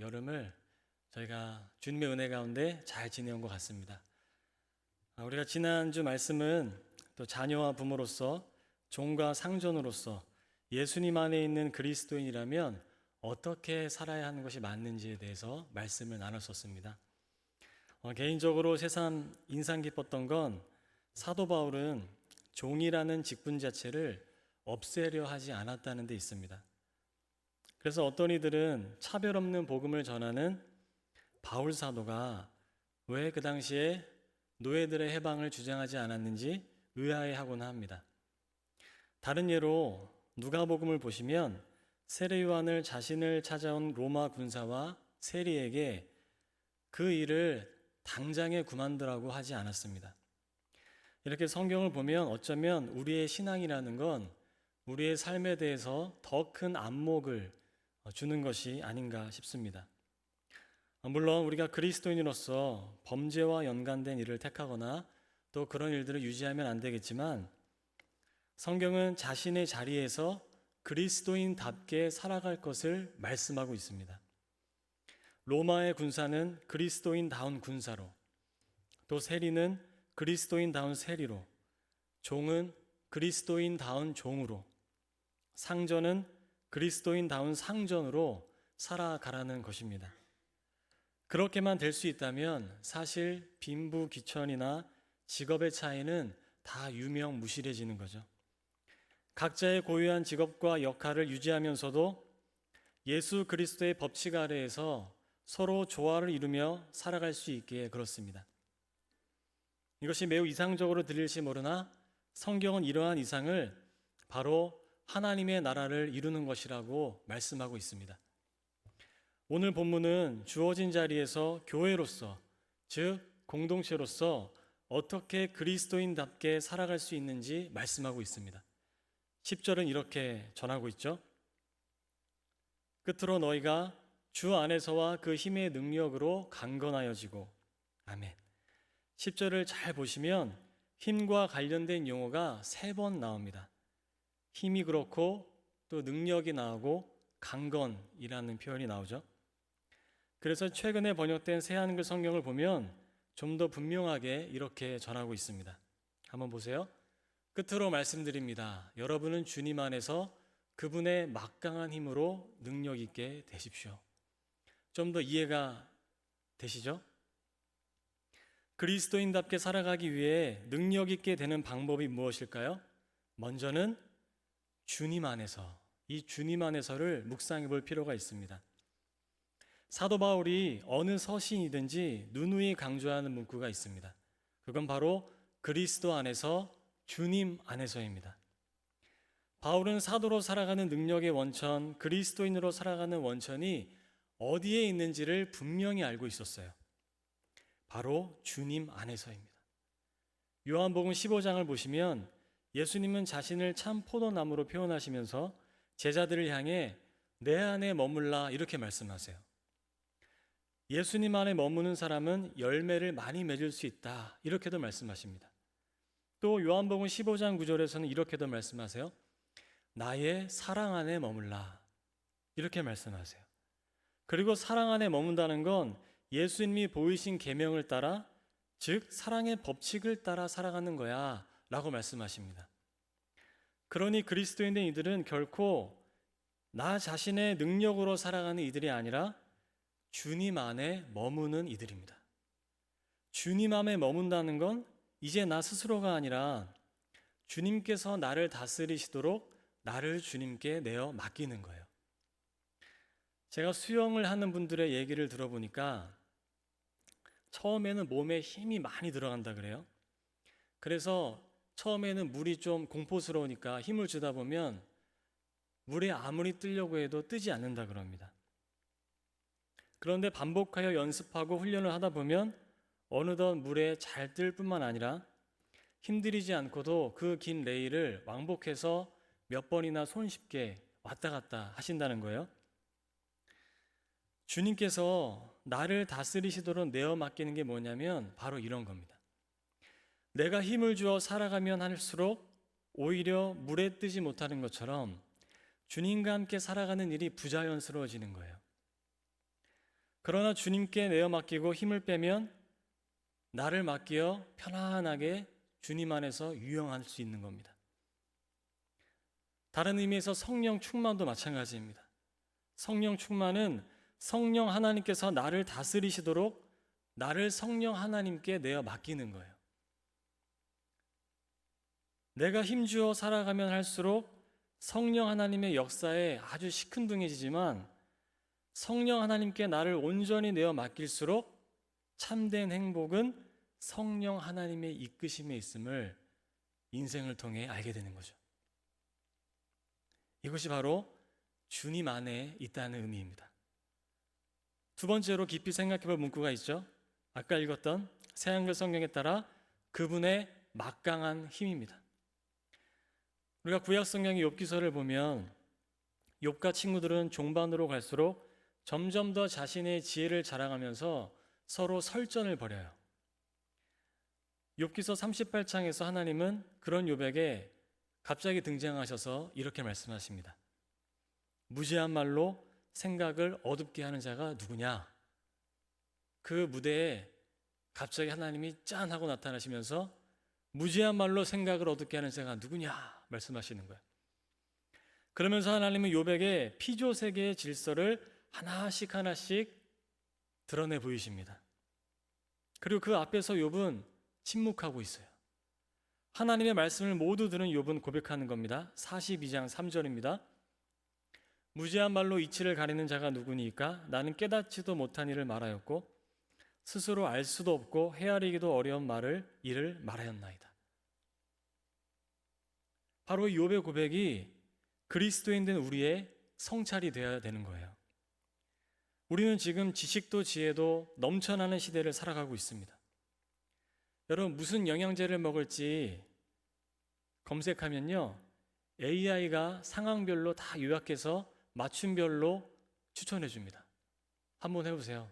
여름을 저희가 주님의 은혜 가운데 잘 지내온 것 같습니다. 우리가 지난주 말씀은 또 자녀와 부모로서 종과 상전으로서 예수님 안에 있는 그리스도인이라면 어떻게 살아야 하는 것이 맞는지에 대해서 말씀을 나눴었습니다. 개인적으로 새삼 인상 깊었던 건 사도 바울은 종이라는 직분 자체를 없애려 하지 않았다는 데 있습니다. 그래서 어떤 이들은 차별 없는 복음을 전하는 바울 사도가 왜 그 당시에 노예들의 해방을 주장하지 않았는지 의아해하곤 합니다. 다른 예로 누가복음을 보시면 세례 요한을 자신을 찾아온 로마 군사와 세리에게 그 일을 당장에 그만두라고 하지 않았습니다. 이렇게 성경을 보면 어쩌면 우리의 신앙이라는 건 우리의 삶에 대해서 더 큰 안목을 주는 것이 아닌가 싶습니다. 물론 우리가 그리스도인으로서 범죄와 연관된 일을 택하거나 또 그런 일들을 유지하면 안 되겠지만 성경은 자신의 자리에서 그리스도인답게 살아갈 것을 말씀하고 있습니다. 로마의 군사는 그리스도인다운 군사로, 또 세리는 그리스도인다운 세리로, 종은 그리스도인다운 종으로, 상전은 그리스도인다운 상전으로 살아가라는 것입니다. 그렇게만 될 수 있다면 사실 빈부귀천이나 직업의 차이는 다 유명무실해지는 거죠. 각자의 고유한 직업과 역할을 유지하면서도 예수 그리스도의 법칙 아래에서 서로 조화를 이루며 살아갈 수 있게 그렇습니다. 이것이 매우 이상적으로 들릴지 모르나 성경은 이러한 이상을 바로 하나님의 나라를 이루는 것이라고 말씀하고 있습니다. 오늘 본문은 주어진 자리에서 교회로서, 즉 공동체로서 어떻게 그리스도인답게 살아갈 수 있는지 말씀하고 있습니다. 10절은 이렇게 전하고 있죠. 끝으로 너희가 주 안에서와 그 힘의 능력으로 강건하여지고. 아멘. 10절을 잘 보시면 힘과 관련된 용어가 3번 나옵니다. 힘이 그렇고 또 능력이 나오고 강건이라는 표현이 나오죠. 그래서 최근에 번역된 새한글 성경을 보면 좀 더 분명하게 이렇게 전하고 있습니다. 한번 보세요. 끝으로 말씀드립니다. 여러분은 주님 안에서 그분의 막강한 힘으로 능력 있게 되십시오. 좀 더 이해가 되시죠? 그리스도인답게 살아가기 위해 능력 있게 되는 방법이 무엇일까요? 먼저는 주님 안에서, 이 주님 안에서를 묵상해 볼 필요가 있습니다. 사도 바울이 어느 서신이든지 누누이 강조하는 문구가 있습니다. 그건 바로 그리스도 안에서, 주님 안에서입니다. 바울은 사도로 살아가는 능력의 원천, 그리스도인으로 살아가는 원천이 어디에 있는지를 분명히 알고 있었어요. 바로 주님 안에서입니다. 요한복음 15장을 보시면 예수님은 자신을 참 포도나무로 표현하시면서 제자들을 향해 내 안에 머물라 이렇게 말씀하세요. 예수님 안에 머무는 사람은 열매를 많이 맺을 수 있다 이렇게도 말씀하십니다. 또 요한복음 15장 9절에서는 이렇게도 말씀하세요. 나의 사랑 안에 머물라 이렇게 말씀하세요. 그리고 사랑 안에 머문다는 건 예수님이 보이신 계명을 따라, 즉 사랑의 법칙을 따라 살아가는 거야 라고 말씀하십니다. 그러니 그리스도인된 이들은 결코 나 자신의 능력으로 살아가는 이들이 아니라 주님 안에 머무는 이들입니다. 주님 안에 머문다는 건 이제 나 스스로가 아니라 주님께서 나를 다스리시도록 나를 주님께 내어 맡기는 거예요. 제가 수영을 하는 분들의 얘기를 들어보니까 처음에는 몸에 힘이 많이 들어간다 그래요. 그래서 처음에는 물이 좀 공포스러우니까 힘을 주다 보면 물에 아무리 뜨려고 해도 뜨지 않는다 그럽니다. 그런데 반복하여 연습하고 훈련을 하다 보면 어느덧 물에 잘 뜰 뿐만 아니라 힘들이지 않고도 그 긴 레일을 왕복해서 몇 번이나 손쉽게 왔다 갔다 하신다는 거예요. 주님께서 나를 다스리시도록 내어 맡기는 게 뭐냐면 바로 이런 겁니다. 내가 힘을 주어 살아가면 할수록 오히려 물에 뜨지 못하는 것처럼 주님과 함께 살아가는 일이 부자연스러워지는 거예요. 그러나 주님께 내어 맡기고 힘을 빼면 나를 맡겨 편안하게 주님 안에서 유영할 수 있는 겁니다. 다른 의미에서 성령 충만도 마찬가지입니다. 성령 충만은 성령 하나님께서 나를 다스리시도록 나를 성령 하나님께 내어 맡기는 거예요. 내가 힘주어 살아가면 할수록 성령 하나님의 역사에 아주 시큰둥해지지만 성령 하나님께 나를 온전히 내어 맡길수록 참된 행복은 성령 하나님의 이끄심에 있음을 인생을 통해 알게 되는 거죠. 이것이 바로 주님 안에 있다는 의미입니다. 두 번째로 깊이 생각해 볼 문구가 있죠. 아까 읽었던 새한글 성경에 따라 그분의 막강한 힘입니다. 우리가 구약 성경의 욥기서를 보면 욥과 친구들은 종반으로 갈수록 점점 더 자신의 지혜를 자랑하면서 서로 설전을 벌여요. 욥기서 38장에서 하나님은 그런 욥에게 갑자기 등장하셔서 이렇게 말씀하십니다. 무지한 말로 생각을 어둡게 하는 자가 누구냐? 그 무대에 갑자기 하나님이 짠 하고 나타나시면서 무지한 말로 생각을 어둡게 하는 자가 누구냐? 말씀하시는 거예요. 그러면서 하나님은 욥에게 피조 세계의 질서를 하나씩 하나씩 드러내 보이십니다. 그리고 그 앞에서 욥은 침묵하고 있어요. 하나님의 말씀을 모두 들은 욥은 고백하는 겁니다. 42장 3절입니다. 무지한 말로 이치를 가리는 자가 누구니까? 나는 깨닫지도 못한 일을 말하였고 스스로 알 수도 없고 헤아리기도 어려운 일을 말하였나이다. 바로 이 욥의 고백이 그리스도인 된 우리의 성찰이 되어야 되는 거예요. 우리는 지금 지식도 지혜도 넘쳐나는 시대를 살아가고 있습니다. 여러분, 무슨 영양제를 먹을지 검색하면요, AI가 상황별로 다 요약해서 맞춤별로 추천해 줍니다. 한번 해보세요.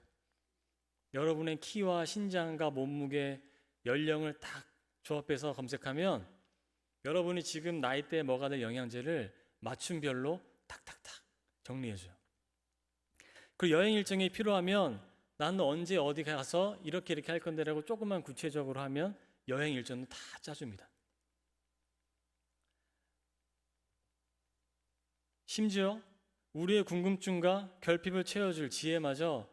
여러분의 키와 신장과 몸무게, 연령을 딱 조합해서 검색하면 여러분이 지금 나이대에 먹어야 될 영양제를 맞춤별로 탁탁탁 정리해줘요. 그리고 여행 일정이 필요하면 나는 언제 어디 가서 이렇게 할 건데라고 조금만 구체적으로 하면 여행 일정은 다 짜줍니다. 심지어 우리의 궁금증과 결핍을 채워줄 지혜마저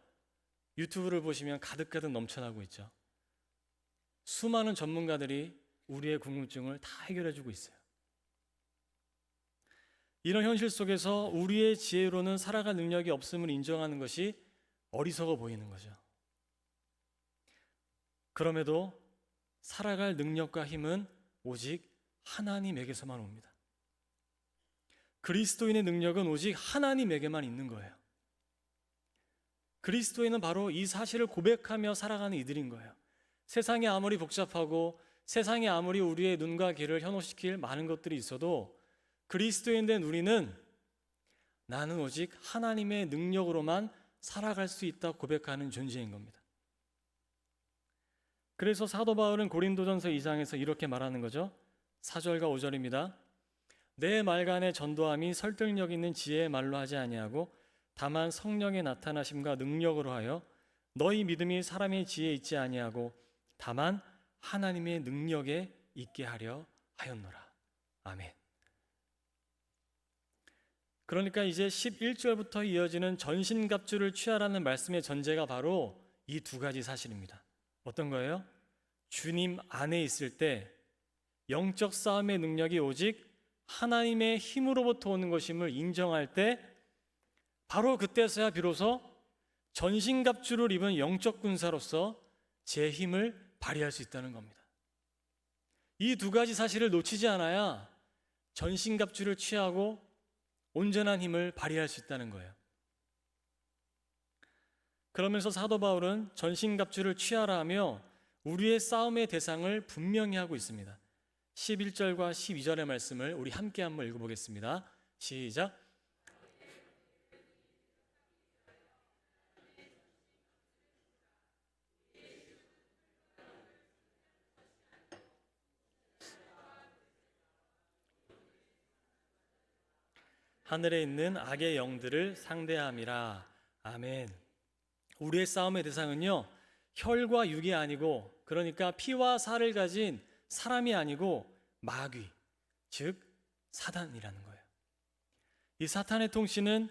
유튜브를 보시면 가득가득 넘쳐나고 있죠. 수많은 전문가들이 우리의 궁금증을 다 해결해주고 있어요. 이런 현실 속에서 우리의 지혜로는 살아갈 능력이 없음을 인정하는 것이 어리석어 보이는 거죠. 그럼에도 살아갈 능력과 힘은 오직 하나님에게서만 옵니다. 그리스도인의 능력은 오직 하나님에게만 있는 거예요. 그리스도인은 바로 이 사실을 고백하며 살아가는 이들인 거예요. 세상이 아무리 복잡하고 세상이 아무리 우리의 눈과 귀를 현혹시킬 많은 것들이 있어도 그리스도인 된 우리는 나는 오직 하나님의 능력으로만 살아갈 수 있다 고백하는 존재인 겁니다. 그래서 사도 바울은 고린도전서 2장에서 이렇게 말하는 거죠. 4절과 5절입니다. 내 말간의 전도함이 설득력 있는 지혜의 말로 하지 아니하고 다만 성령의 나타나심과 능력으로 하여 너희 믿음이 사람의 지혜에 있지 아니하고 다만 하나님의 능력에 있게 하려 하였노라. 아멘. 그러니까 이제 11절부터 이어지는 전신갑주를 취하라는 말씀의 전제가 바로 이 두 가지 사실입니다. 어떤 거예요? 주님 안에 있을 때 영적 싸움의 능력이 오직 하나님의 힘으로부터 오는 것임을 인정할 때 바로 그때서야 비로소 전신갑주를 입은 영적 군사로서 제 힘을 발휘할 수 있다는 겁니다. 이 두 가지 사실을 놓치지 않아야 전신갑주를 취하고 온전한 힘을 발휘할 수 있다는 거예요. 그러면서 사도 바울은 전신갑주를 취하라 하며 우리의 싸움의 대상을 분명히 하고 있습니다. 11절과 12절의 말씀을 우리 함께 한번 읽어보겠습니다. 시작. 하늘에 있는 악의 영들을 상대함이라. 아멘. 우리의 싸움의 대상은요, 혈과 육이 아니고, 그러니까 피와 살을 가진 사람이 아니고 마귀, 즉 사단이라는 거예요. 이 사탄의 통치는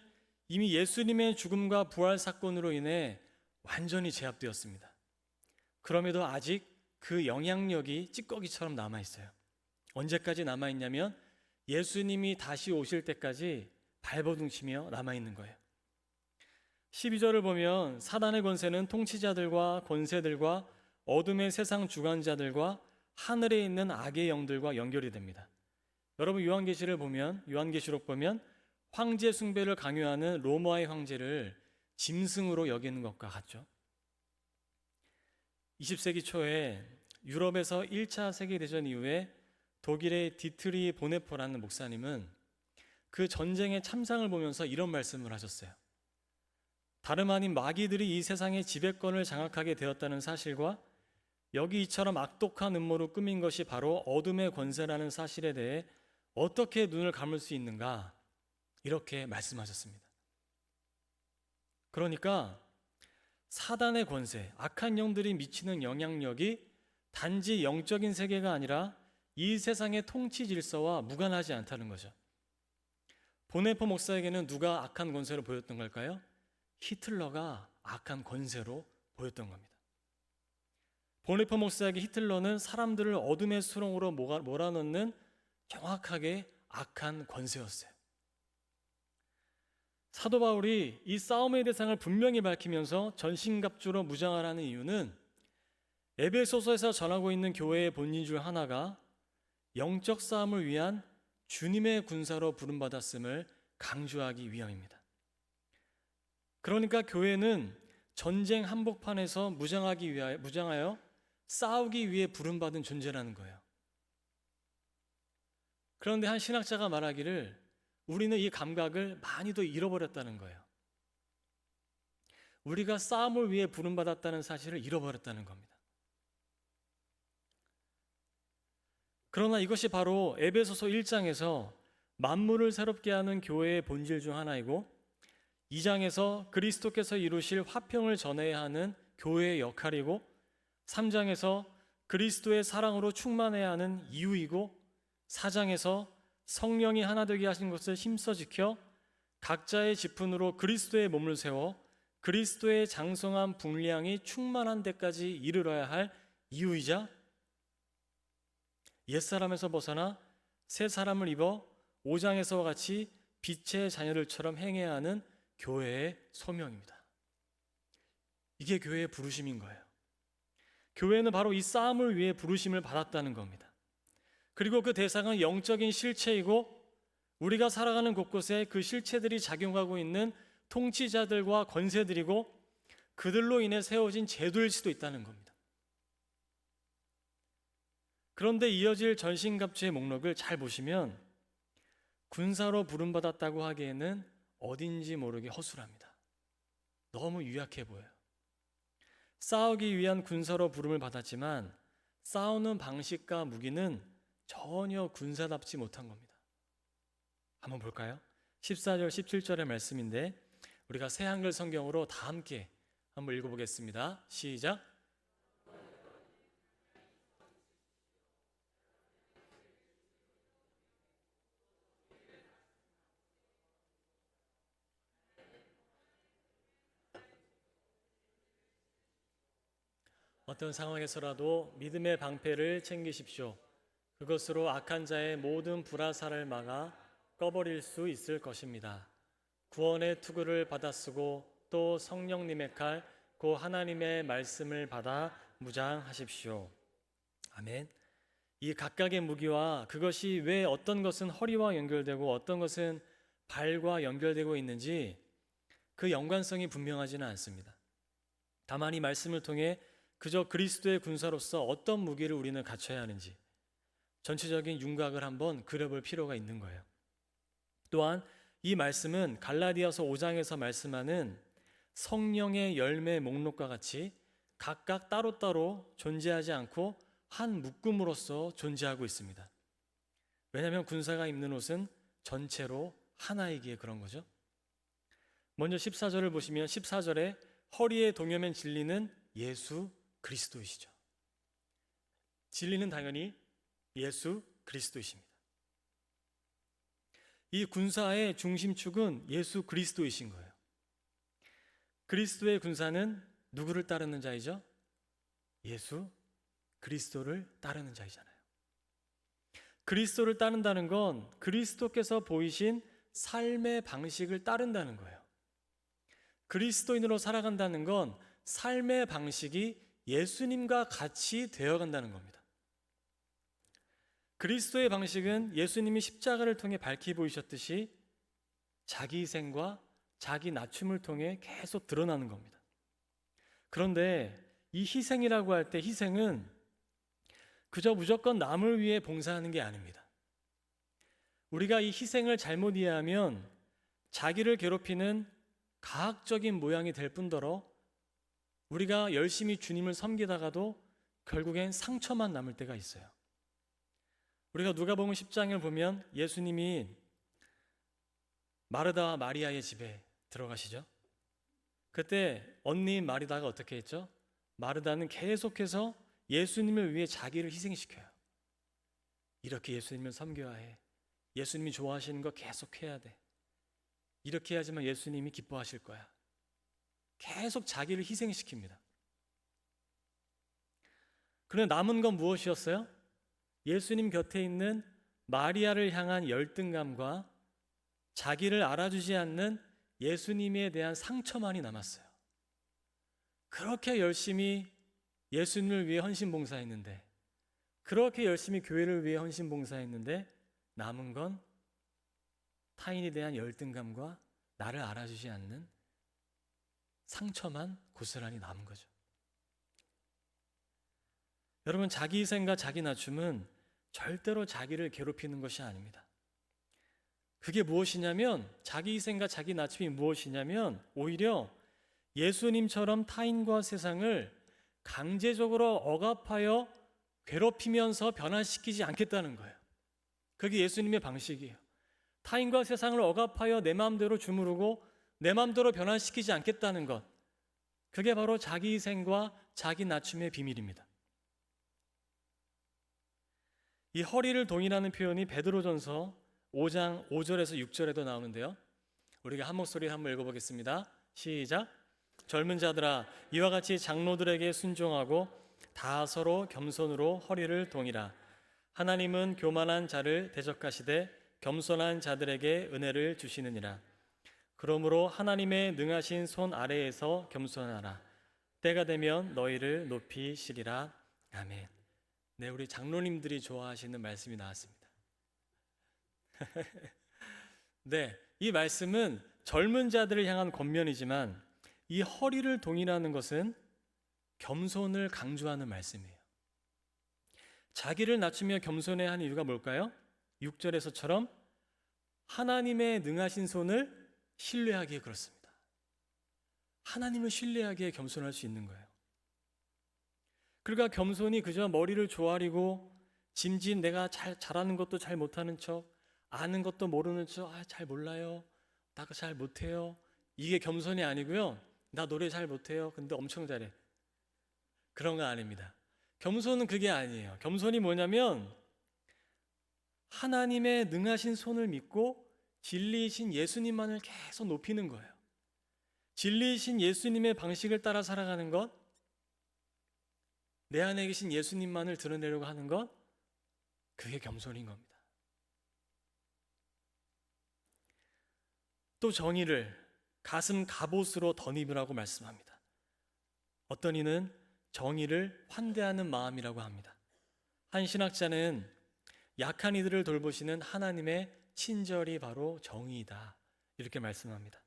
이미 예수님의 죽음과 부활 사건으로 인해 완전히 제압되었습니다. 그럼에도 아직 그 영향력이 찌꺼기처럼 남아있어요. 언제까지 남아있냐면 예수님이 다시 오실 때까지 발버둥치며 남아있는 거예요. 12절을 보면 사단의 권세는 통치자들과 권세들과 어둠의 세상 주관자들과 하늘에 있는 악의 영들과 연결이 됩니다. 여러분 요한계시록 보면 황제 숭배를 강요하는 로마의 황제를 짐승으로 여기는 것과 같죠. 20세기 초에 유럽에서 1차 세계대전 이후에 독일의 디트리 보네포라는 목사님은 그 전쟁의 참상을 보면서 이런 말씀을 하셨어요. 다름 아닌 마귀들이 이 세상의 지배권을 장악하게 되었다는 사실과 여기 이처럼 악독한 음모로 꾸민 것이 바로 어둠의 권세라는 사실에 대해 어떻게 눈을 감을 수 있는가, 이렇게 말씀하셨습니다. 그러니까 사단의 권세, 악한 영들이 미치는 영향력이 단지 영적인 세계가 아니라 이 세상의 통치 질서와 무관하지 않다는 거죠. 보네포 목사에게는 누가 악한 권세로 보였던 걸까요? 히틀러가 악한 권세로 보였던 겁니다. 보네포 목사에게 히틀러는 사람들을 어둠의 수렁으로 몰아넣는 정확하게 악한 권세였어요. 사도 바울이 이 싸움의 대상을 분명히 밝히면서 전신갑주로 무장하라는 이유는 에베소서에서 전하고 있는 교회의 본인 중 하나가 영적 싸움을 위한 주님의 군사로 부름받았음을 강조하기 위함입니다. 그러니까 교회는 전쟁 한복판에서 무장하여 싸우기 위해 부름받은 존재라는 거예요. 그런데 한 신학자가 말하기를 우리는 이 감각을 많이도 잃어버렸다는 거예요. 우리가 싸움을 위해 부름받았다는 사실을 잃어버렸다는 겁니다. 그러나 이것이 바로 에베소서 1장에서 만물을 새롭게 하는 교회의 본질 중 하나이고 2장에서 그리스도께서 이루실 화평을 전해야 하는 교회의 역할이고 3장에서 그리스도의 사랑으로 충만해야 하는 이유이고 4장에서 성령이 하나 되게 하신 것을 힘써 지켜 각자의 지푼으로 그리스도의 몸을 세워 그리스도의 장성한 분량이 충만한 데까지 이르러야 할 이유이자 옛사람에서 벗어나 새 사람을 입어 5장에서와 같이 빛의 자녀들처럼 행해야 하는 교회의 소명입니다. 이게 교회의 부르심인 거예요. 교회는 바로 이 싸움을 위해 부르심을 받았다는 겁니다. 그리고 그 대상은 영적인 실체이고 우리가 살아가는 곳곳에 그 실체들이 작용하고 있는 통치자들과 권세들이고 그들로 인해 세워진 제도일 수도 있다는 겁니다. 그런데 이어질 전신갑주의 목록을 잘 보시면 군사로 부름받았다고 하기에는 어딘지 모르게 허술합니다. 너무 유약해 보여요. 싸우기 위한 군사로 부름을 받았지만 싸우는 방식과 무기는 전혀 군사답지 못한 겁니다. 한번 볼까요? 14절 17절의 말씀인데 우리가 새 한글 성경으로 다 함께 한번 읽어보겠습니다. 시작. 어떤 상황에서라도 믿음의 방패를 챙기십시오. 그것으로 악한 자의 모든 불화살을 막아 꺼버릴 수 있을 것입니다. 구원의 투구를 받아 쓰고 또 성령님의 칼, 곧 하나님의 말씀을 받아 무장하십시오. 아멘. 이 각각의 무기와 그것이 왜 어떤 것은 허리와 연결되고 어떤 것은 발과 연결되고 있는지 그 연관성이 분명하지는 않습니다. 다만 이 말씀을 통해 그저 그리스도의 군사로서 어떤 무기를 우리는 갖춰야 하는지 전체적인 윤곽을 한번 그려볼 필요가 있는 거예요. 또한 이 말씀은 갈라디아서 5장에서 말씀하는 성령의 열매 목록과 같이 각각 따로따로 존재하지 않고 한 묶음으로서 존재하고 있습니다. 왜냐하면 군사가 입는 옷은 전체로 하나이기에 그런 거죠. 먼저 14절을 보시면 14절에 허리에 동여맨 진리는 예수 그리스도이시죠. 진리는 당연히 예수 그리스도이십니다. 이 군사의 중심축은 예수 그리스도이신 거예요. 그리스도의 군사는 누구를 따르는 자이죠? 예수 그리스도를 따르는 자이잖아요. 그리스도를 따른다는 건 그리스도께서 보이신 삶의 방식을 따른다는 거예요. 그리스도인으로 살아간다는 건 삶의 방식이 예수님과 같이 되어간다는 겁니다. 그리스도의 방식은 예수님이 십자가를 통해 밝히 보이셨듯이 자기 희생과 자기 낮춤을 통해 계속 드러나는 겁니다. 그런데 이 희생이라고 할 때 희생은 그저 무조건 남을 위해 봉사하는 게 아닙니다. 우리가 이 희생을 잘못 이해하면 자기를 괴롭히는 가학적인 모양이 될 뿐더러 우리가 열심히 주님을 섬기다가도 결국엔 상처만 남을 때가 있어요. 우리가 누가복음 10장을 보면 예수님이 마르다와 마리아의 집에 들어가시죠. 그때 언니인 마리다가 어떻게 했죠? 마르다는 계속해서 예수님을 위해 자기를 희생시켜요. 이렇게 예수님을 섬겨야 해. 예수님이 좋아하시는 거 계속 해야 돼. 이렇게 해야지만 예수님이 기뻐하실 거야. 계속 자기를 희생시킵니다. 그런데 남은 건 무엇이었어요? 예수님 곁에 있는 마리아를 향한 열등감과 자기를 알아주지 않는 예수님에 대한 상처만이 남았어요. 그렇게 열심히 예수님을 위해 헌신봉사했는데, 그렇게 열심히 교회를 위해 헌신봉사했는데 남은 건 타인에 대한 열등감과 나를 알아주지 않는 상처만 고스란히 남은 거죠. 여러분, 자기 희생과 자기 낮춤은 절대로 자기를 괴롭히는 것이 아닙니다. 그게 무엇이냐면, 자기 희생과 자기 낮춤이 무엇이냐면 오히려 예수님처럼 타인과 세상을 강제적으로 억압하여 괴롭히면서 변화시키지 않겠다는 거예요. 그게 예수님의 방식이에요. 타인과 세상을 억압하여 내 마음대로 주무르고 내 마음대로 변화시키지 않겠다는 것, 그게 바로 자기 희생과 자기 낮춤의 비밀입니다. 이 허리를 동이라는 표현이 베드로전서 5장 5절에서 6절에도 나오는데요. 우리가 한 목소리 한번 읽어보겠습니다. 시작. 젊은 자들아, 이와 같이 장로들에게 순종하고 다 서로 겸손으로 허리를 동이라. 하나님은 교만한 자를 대적하시되 겸손한 자들에게 은혜를 주시느니라. 그러므로 하나님의 능하신 손 아래에서 겸손하라. 때가 되면 너희를 높이시리라. 아멘. 네, 우리 장로님들이 좋아하시는 말씀이 나왔습니다. 네, 이 말씀은 젊은 자들을 향한 권면이지만 이 허리를 동이라는 것은 겸손을 강조하는 말씀이에요. 자기를 낮추며 겸손해야 하는 이유가 뭘까요? 6절에서처럼 하나님의 능하신 손을 신뢰하기에 그렇습니다. 하나님을 신뢰하기에 겸손할 수 있는 거예요. 그러니까 겸손이 그저 머리를 조아리고 짐진 내가 잘하는 것도 잘 못하는 척, 아는 것도 모르는 척, 잘 몰라요, 나 잘 못해요, 이게 겸손이 아니고요. 나 노래 잘 못해요, 근데 엄청 잘해, 그런 거 아닙니다. 겸손은 그게 아니에요. 겸손이 뭐냐면 하나님의 능하신 손을 믿고 진리이신 예수님만을 계속 높이는 거예요. 진리이신 예수님의 방식을 따라 살아가는 것, 내 안에 계신 예수님만을 드러내려고 하는 것, 그게 겸손인 겁니다. 또 정의를 가슴 갑옷으로 덧입으라고 말씀합니다. 어떤 이는 정의를 환대하는 마음이라고 합니다. 한 신학자는 약한 이들을 돌보시는 하나님의 친절이 바로 정의이다, 이렇게 말씀합니다.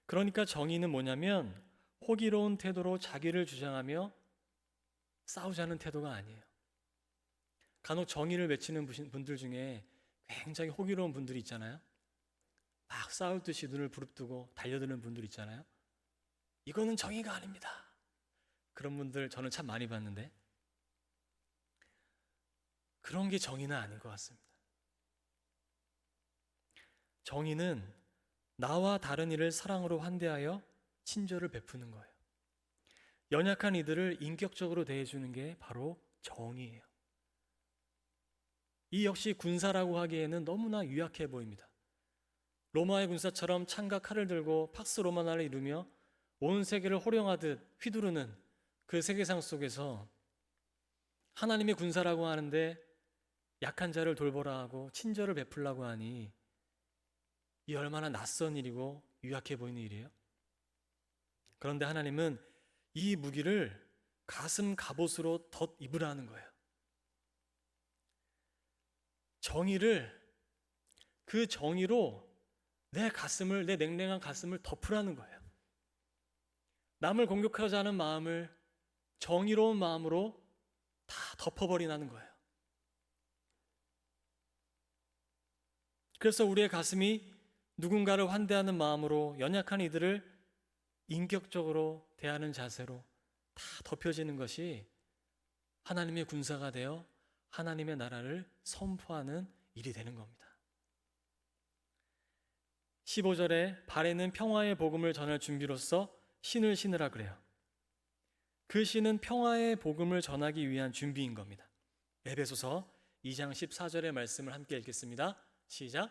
그러니까 정의는 뭐냐면 호기로운 태도로 자기를 주장하며 싸우자는 태도가 아니에요. 간혹 정의를 외치는 분들 중에 굉장히 호기로운 분들이 있잖아요. 막 싸울 듯이 눈을 부릅뜨고 달려드는 분들 있잖아요. 이거는 정의가 아닙니다. 그런 분들 저는 참 많이 봤는데 그런 게 정의는 아닌 것 같습니다. 정의는 나와 다른 이를 사랑으로 환대하여 친절을 베푸는 거예요. 연약한 이들을 인격적으로 대해주는 게 바로 정의예요. 이 역시 군사라고 하기에는 너무나 유약해 보입니다. 로마의 군사처럼 창과 칼을 들고 팍스 로마나를 이루며 온 세계를 호령하듯 휘두르는 그 세계상 속에서 하나님의 군사라고 하는데 약한 자를 돌보라 하고 친절을 베풀라고 하니 이 얼마나 낯선 일이고 유약해 보이는 일이에요. 그런데 하나님은 이 무기를 가슴 갑옷으로 덧 입으라는 거예요. 정의를, 그 정의로 내 가슴을, 내 냉랭한 가슴을 덮으라는 거예요. 남을 공격하고자 하는 마음을 정의로운 마음으로 다 덮어버리라는 거예요. 그래서 우리의 가슴이 누군가를 환대하는 마음으로 연약한 이들을 인격적으로 대하는 자세로 다 덮여지는 것이 하나님의 군사가 되어 하나님의 나라를 선포하는 일이 되는 겁니다. 15절에 발에는 평화의 복음을 전할 준비로서 신을 신으라 그래요. 그 신은 평화의 복음을 전하기 위한 준비인 겁니다. 에베소서 2장 14절의 말씀을 함께 읽겠습니다. 시작.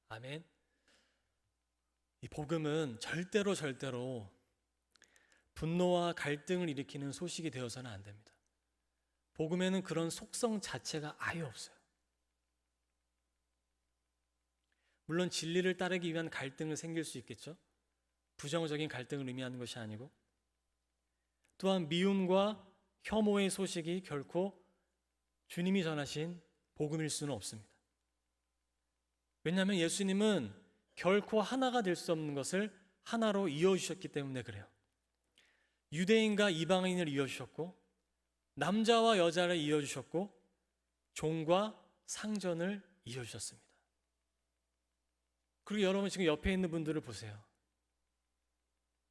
아멘. 이 복음은 절대로 분노와 갈등을 일으키는 소식이 되어서는 안 됩니다. 복음에는 그런 속성 자체가 아예 없어요. 물론 진리를 따르기 위한 갈등을 생길 수 있겠죠. 부정적인 갈등을 의미하는 것이 아니고, 또한 미움과 혐오의 소식이 결코 주님이 전하신 복음일 수는 없습니다. 왜냐하면 예수님은 결코 하나가 될 수 없는 것을 하나로 이어주셨기 때문에 그래요. 유대인과 이방인을 이어주셨고, 남자와 여자를 이어주셨고, 종과 상전을 이어주셨습니다. 그리고 여러분 지금 옆에 있는 분들을 보세요.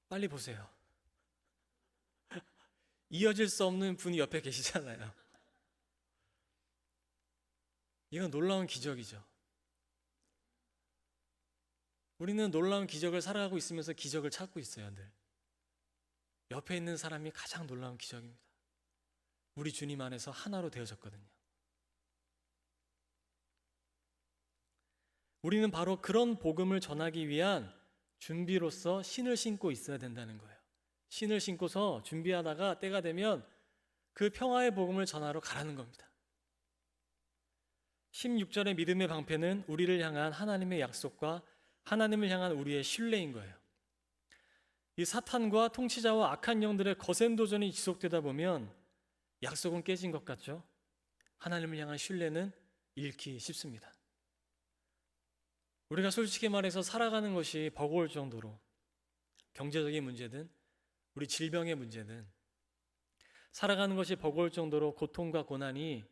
빨리 보세요. 이어질 수 없는 분이 옆에 계시잖아요. 이건 놀라운 기적이죠. 우리는 놀라운 기적을 살아가고 있으면서 기적을 찾고 있어요, 늘. 옆에 있는 사람이 가장 놀라운 기적입니다. 우리 주님 안에서 하나로 되어졌거든요. 우리는 바로 그런 복음을 전하기 위한 준비로서 신을 신고 있어야 된다는 거예요. 신을 신고서 준비하다가 때가 되면 그 평화의 복음을 전하러 가라는 겁니다. 16절의 믿음의 방패는 우리를 향한 하나님의 약속과 하나님을 향한 우리의 신뢰인 거예요. 이 사탄과 통치자와 악한 영들의 거센 도전이 지속되다 보면 약속은 깨진 것 같죠? 하나님을 향한 신뢰는 잃기 쉽습니다. 우리가 솔직히 말해서 살아가는 것이 버거울 정도로 경제적인 문제든 우리 질병의 문제든 살아가는 것이 버거울 정도로 고통과 고난이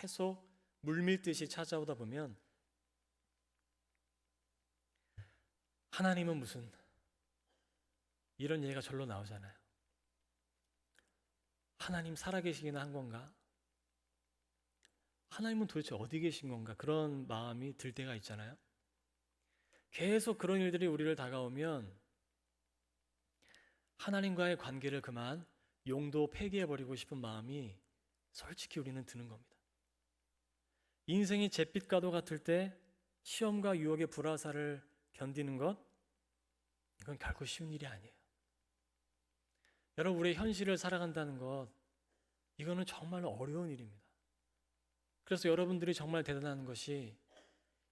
계속 물밀듯이 찾아오다 보면 하나님은 무슨 이런 얘기가 절로 나오잖아요. 하나님 살아계시기는 한 건가? 하나님은 도대체 어디 계신 건가? 그런 마음이 들 때가 있잖아요. 계속 그런 일들이 우리를 다가오면 하나님과의 관계를 그만 용도 폐기해버리고 싶은 마음이 솔직히 우리는 드는 겁니다. 인생이 잿빛과도 같을 때 시험과 유혹의 불화살을 견디는 것, 이건 결코 쉬운 일이 아니에요. 여러분, 우리의 현실을 살아간다는 것, 이거는 정말 어려운 일입니다. 그래서 여러분들이 정말 대단한 것이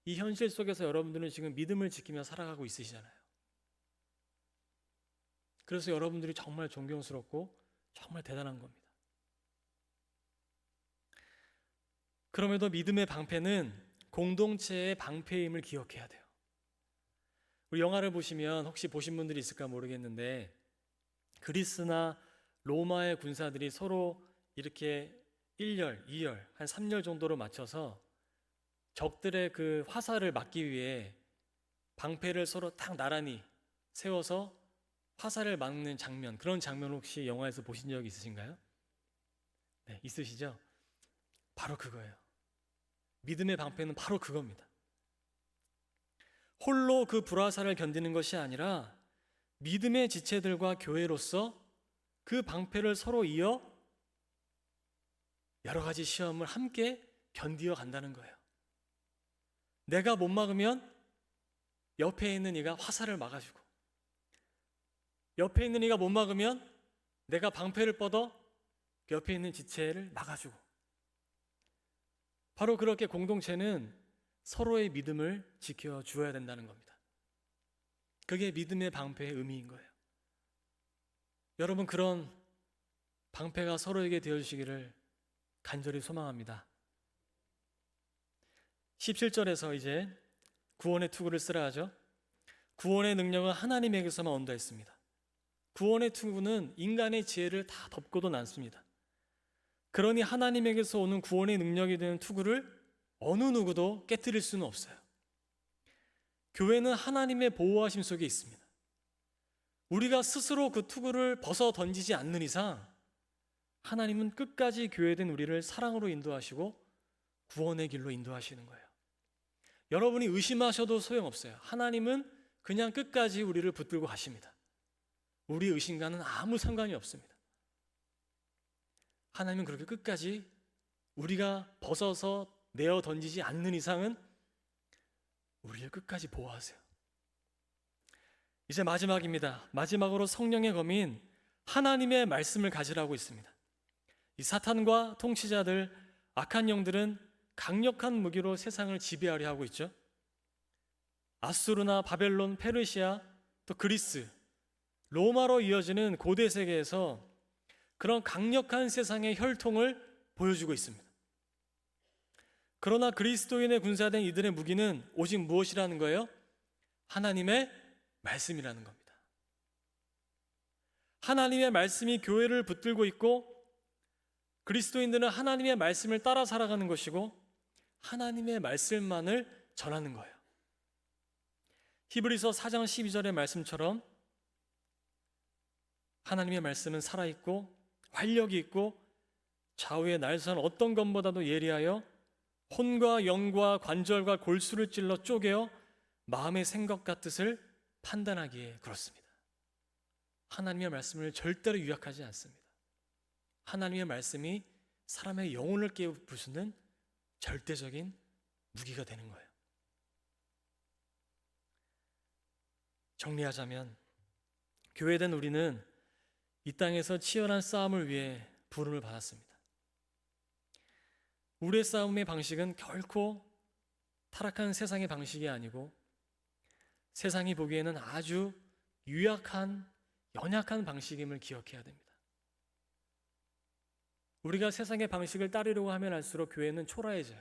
이 현실 속에서 여러분들은 지금 믿음을 지키며 살아가고 있으시잖아요. 그래서 여러분들이 정말 존경스럽고 정말 대단한 겁니다. 그럼에도 믿음의 방패는 공동체의 방패임을 기억해야 돼요. 우리 영화를 보시면 혹시 보신 분들이 있을까 모르겠는데 그리스나 로마의 군사들이 서로 이렇게 1열, 2열, 한 3열 정도로 맞춰서 적들의 그 화살을 막기 위해 방패를 서로 딱 나란히 세워서 화살을 막는 장면, 그런 장면 혹시 영화에서 보신 적 있으신가요? 네, 있으시죠? 바로 그거예요. 믿음의 방패는 바로 그겁니다. 홀로 그 불화살을 견디는 것이 아니라 믿음의 지체들과 교회로서 그 방패를 서로 이어 여러 가지 시험을 함께 견디어 간다는 거예요. 내가 못 막으면 옆에 있는 이가 화살을 막아주고, 옆에 있는 이가 못 막으면 내가 방패를 뻗어 옆에 있는 지체를 막아주고, 바로 그렇게 공동체는 서로의 믿음을 지켜주어야 된다는 겁니다. 그게 믿음의 방패의 의미인 거예요. 여러분, 그런 방패가 서로에게 되어주시기를 간절히 소망합니다. 17절에서 이제 구원의 투구를 쓰라 하죠. 구원의 능력은 하나님에게서만 온다 했습니다. 구원의 투구는 인간의 지혜를 다 덮고도 남습니다. 그러니 하나님에게서 오는 구원의 능력이 되는 투구를 어느 누구도 깨뜨릴 수는 없어요. 교회는 하나님의 보호하심 속에 있습니다. 우리가 스스로 그 투구를 벗어 던지지 않는 이상 하나님은 끝까지 교회된 우리를 사랑으로 인도하시고 구원의 길로 인도하시는 거예요. 여러분이 의심하셔도 소용없어요. 하나님은 그냥 끝까지 우리를 붙들고 가십니다. 우리 의심과는 아무 상관이 없습니다. 하나님은 그렇게 끝까지 우리가 벗어서 내어 던지지 않는 이상은 우리를 끝까지 보호하세요. 이제 마지막입니다. 마지막으로 성령의 검인 하나님의 말씀을 가지라고 있습니다. 이 사탄과 통치자들, 악한 영들은 강력한 무기로 세상을 지배하려 하고 있죠. 아수르나 바벨론, 페르시아, 또 그리스, 로마로 이어지는 고대 세계에서 그런 강력한 세상의 혈통을 보여주고 있습니다. 그러나 그리스도인의 군사된 이들의 무기는 오직 무엇이라는 거예요? 하나님의 말씀이라는 겁니다. 하나님의 말씀이 교회를 붙들고 있고, 그리스도인들은 하나님의 말씀을 따라 살아가는 것이고 하나님의 말씀만을 전하는 거예요. 히브리서 4장 12절의 말씀처럼 하나님의 말씀은 살아있고 활력이 있고 좌우의 날선 어떤 것보다도 예리하여 혼과 영과 관절과 골수를 찔러 쪼개어 마음의 생각과 뜻을 판단하기에 그렇습니다. 하나님의 말씀을 절대로 유약하지 않습니다. 하나님의 말씀이 사람의 영혼을 깨어 부수는 절대적인 무기가 되는 거예요. 정리하자면 교회된 우리는 이 땅에서 치열한 싸움을 위해 부름을 받았습니다. 우리의 싸움의 방식은 결코 타락한 세상의 방식이 아니고 세상이 보기에는 아주 연약한 방식임을 기억해야 됩니다. 우리가 세상의 방식을 따르려고 하면 할수록 교회는 초라해져요.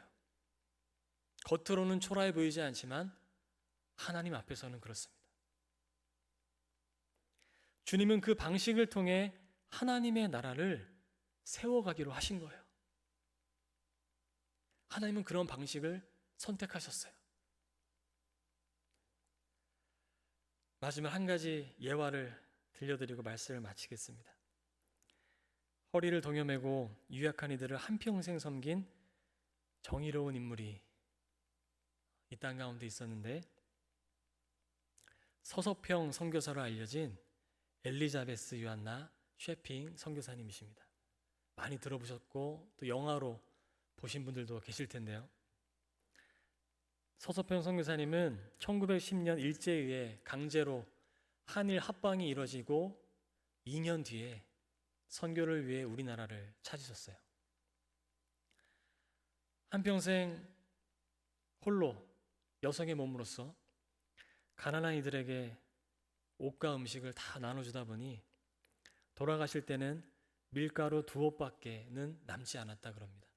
겉으로는 초라해 보이지 않지만 하나님 앞에서는 그렇습니다. 주님은 그 방식을 통해 하나님의 나라를 세워가기로 하신 거예요. 하나님은 그런 방식을 선택하셨어요. 마지막 한 가지 예화를 들려드리고 말씀을 마치겠습니다. 허리를 동여매고 유약한 이들을 한평생 섬긴 정의로운 인물이 이 땅 가운데 있었는데, 서서평 선교사로 알려진 엘리자베스 요한나 쉐핑 선교사님이십니다. 많이 들어보셨고 또 영화로 보신 분들도 계실 텐데요. 서서평 선교사님은 1910년 일제에 의해 강제로 한일 합방이 이뤄지고 2년 뒤에 선교를 위해 우리나라를 찾으셨어요. 한평생 홀로 여성의 몸으로서 가난한 이들에게 옷과 음식을 다 나눠주다 보니 돌아가실 때는 밀가루 2옷밖에는 남지 않았다 그럽니다.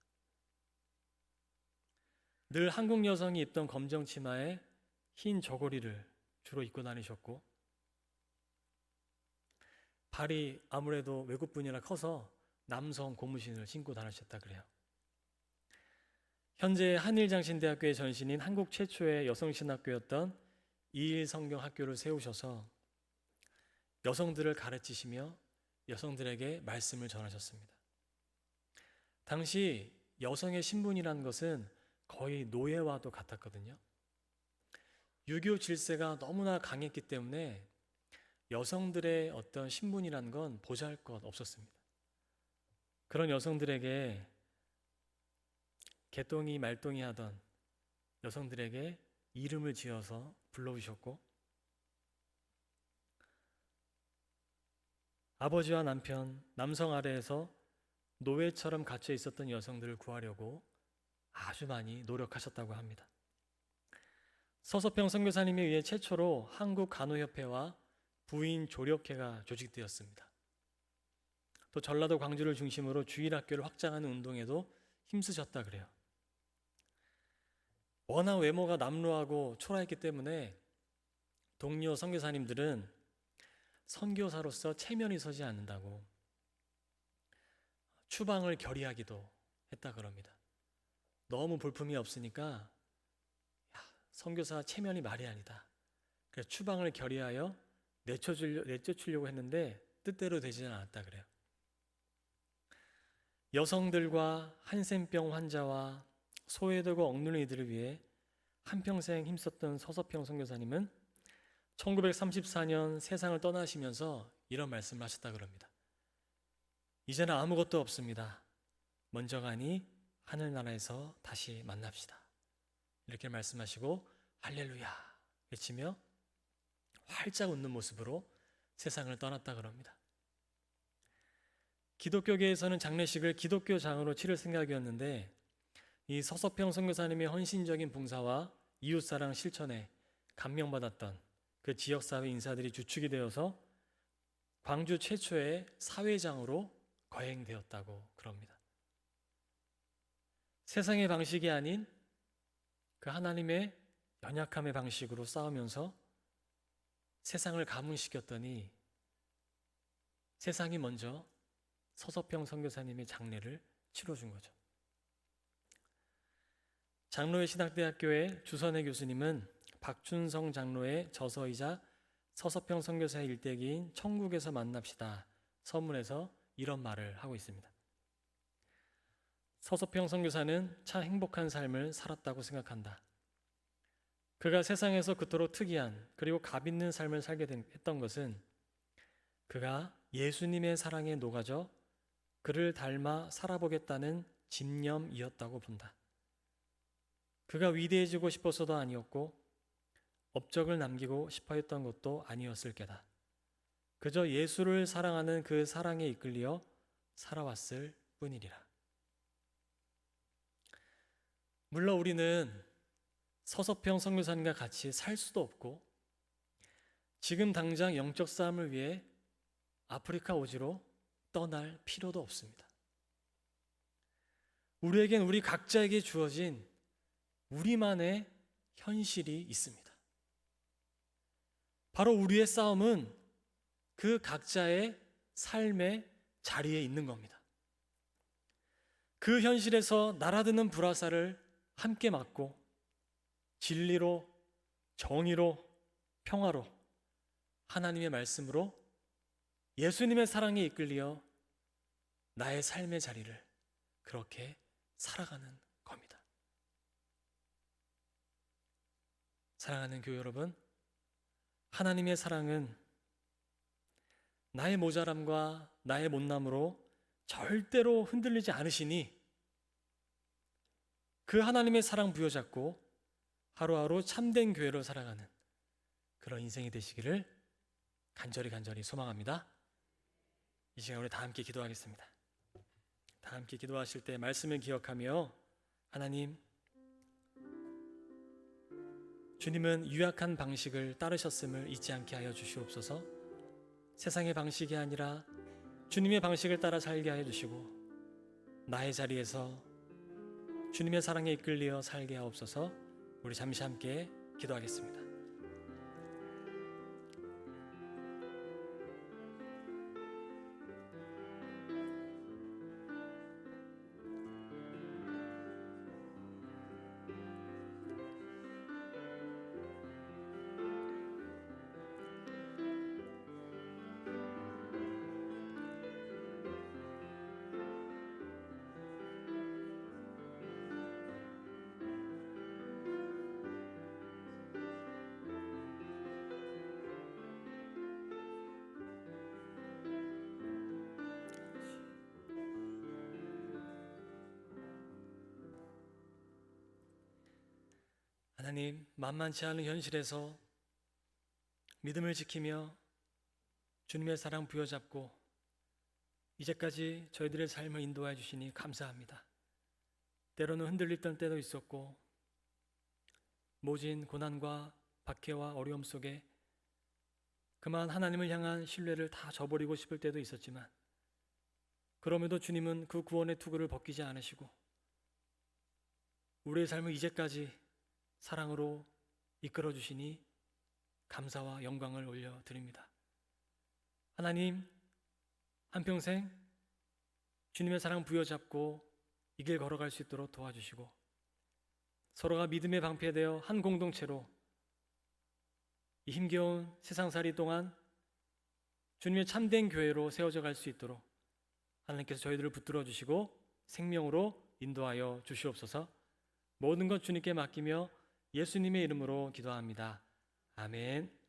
늘 한국 여성이 입던 검정 치마에 흰 저고리를 주로 입고 다니셨고, 발이 아무래도 외국분이라 커서 남성 고무신을 신고 다니셨다 그래요. 현재 한일장신대학교의 전신인 한국 최초의 여성신학교였던 이일성경학교를 세우셔서 여성들을 가르치시며 여성들에게 말씀을 전하셨습니다. 당시 여성의 신분이라는 것은 거의 노예와도 같았거든요. 유교 질서가 너무나 강했기 때문에 여성들의 어떤 신분이라는 건 보잘것 없었습니다. 그런 여성들에게 개똥이 말똥이 하던 여성들에게 이름을 지어서 불러주셨고, 아버지와 남편, 남성 아래에서 노예처럼 갇혀 있었던 여성들을 구하려고 아주 많이 노력하셨다고 합니다. 서서평 선교사님에 의해 최초로 한국간호협회와 부인 조력회가 조직되었습니다. 또 전라도 광주를 중심으로 주일학교를 확장하는 운동에도 힘쓰셨다 그래요. 워낙 외모가 남루하고 초라했기 때문에 동료 선교사님들은 선교사로서 체면이 서지 않는다고 추방을 결의하기도 했다 그럽니다. 너무 볼품이 없으니까 선교사 체면이 말이 아니다. 그래서 추방을 결의하여 내쫓으려고 했는데 뜻대로 되지 않았다 그래요. 여성들과 한센병 환자와 소외되고 억눌린 이들을 위해 한평생 힘썼던 서서평 선교사님은 1934년 세상을 떠나시면서 이런 말씀을 하셨다 그럽니다. 이제는 아무것도 없습니다. 먼저 가니 하늘나라에서 다시 만납시다. 이렇게 말씀하시고 할렐루야 외치며 활짝 웃는 모습으로 세상을 떠났다 그럽니다. 기독교계에서는 장례식을 기독교장으로 치를 생각이었는데 이 서서평 선교사님의 헌신적인 봉사와 이웃사랑 실천에 감명받았던 그 지역사회 인사들이 주축이 되어서 광주 최초의 사회장으로 거행되었다고 그럽니다. 세상의 방식이 아닌 그 하나님의 연약함의 방식으로 싸우면서 세상을 감흥시켰더니 세상이 먼저 서서평 선교사님의 장례를 치러준 거죠. 장로회 신학대학교의 주선혜 교수님은 박춘성 장로의 저서이자 서서평 선교사의 일대기인 천국에서 만납시다 서문에서 이런 말을 하고 있습니다. 서서평 선교사는 참 행복한 삶을 살았다고 생각한다. 그가 세상에서 그토록 특이한 그리고 값 있는 삶을 살게 했던 것은 그가 예수님의 사랑에 녹아져 그를 닮아 살아보겠다는 집념이었다고 본다. 그가 위대해지고 싶어서도 아니었고 업적을 남기고 싶어 했던 것도 아니었을 게다. 그저 예수를 사랑하는 그 사랑에 이끌려 살아왔을 뿐이리라. 물론 우리는 서서평 선교사님과 같이 살 수도 없고 지금 당장 영적 싸움을 위해 아프리카 오지로 떠날 필요도 없습니다. 우리에겐 우리 각자에게 주어진 우리만의 현실이 있습니다. 바로 우리의 싸움은 그 각자의 삶의 자리에 있는 겁니다. 그 현실에서 날아드는 불화살을 함께 맞고 진리로, 정의로, 평화로, 하나님의 말씀으로 예수님의 사랑에 이끌려 나의 삶의 자리를 그렇게 살아가는 겁니다. 사랑하는 교회 여러분, 하나님의 사랑은 나의 모자람과 나의 못남으로 절대로 흔들리지 않으시니 그 하나님의 사랑 부여잡고 하루하루 참된 교회로 살아가는 그런 인생이 되시기를 간절히 소망합니다. 이 시간 우리 다 함께 기도하겠습니다. 다 함께 기도하실 때 말씀을 기억하며 하나님, 주님은 유약한 방식을 따르셨음을 잊지 않게 하여 주시옵소서. 세상의 방식이 아니라 주님의 방식을 따라 살게 하여 주시고 나의 자리에서 주님의 사랑에 이끌려 살게 하옵소서. 우리 잠시 함께 기도하겠습니다. 하나님, 만만치 않은 현실에서 믿음을 지키며 주님의 사랑 부여잡고 이제까지 저희들의 삶을 인도해 주시니 감사합니다. 때로는 흔들리던 때도 있었고 모진 고난과 박해와 어려움 속에 그만 하나님을 향한 신뢰를 다 저버리고 싶을 때도 있었지만 그럼에도 주님은 그 구원의 투구를 벗기지 않으시고 우리의 삶을 이제까지 사랑으로 이끌어 주시니 감사와 영광을 올려드립니다. 하나님, 한평생 주님의 사랑 부여잡고 이 길 걸어갈 수 있도록 도와주시고 서로가 믿음의 방패되어 한 공동체로 이 힘겨운 세상살이 동안 주님의 참된 교회로 세워져 갈 수 있도록 하나님께서 저희들을 붙들어 주시고 생명으로 인도하여 주시옵소서. 모든 것 주님께 맡기며 예수님의 이름으로 기도합니다. 아멘.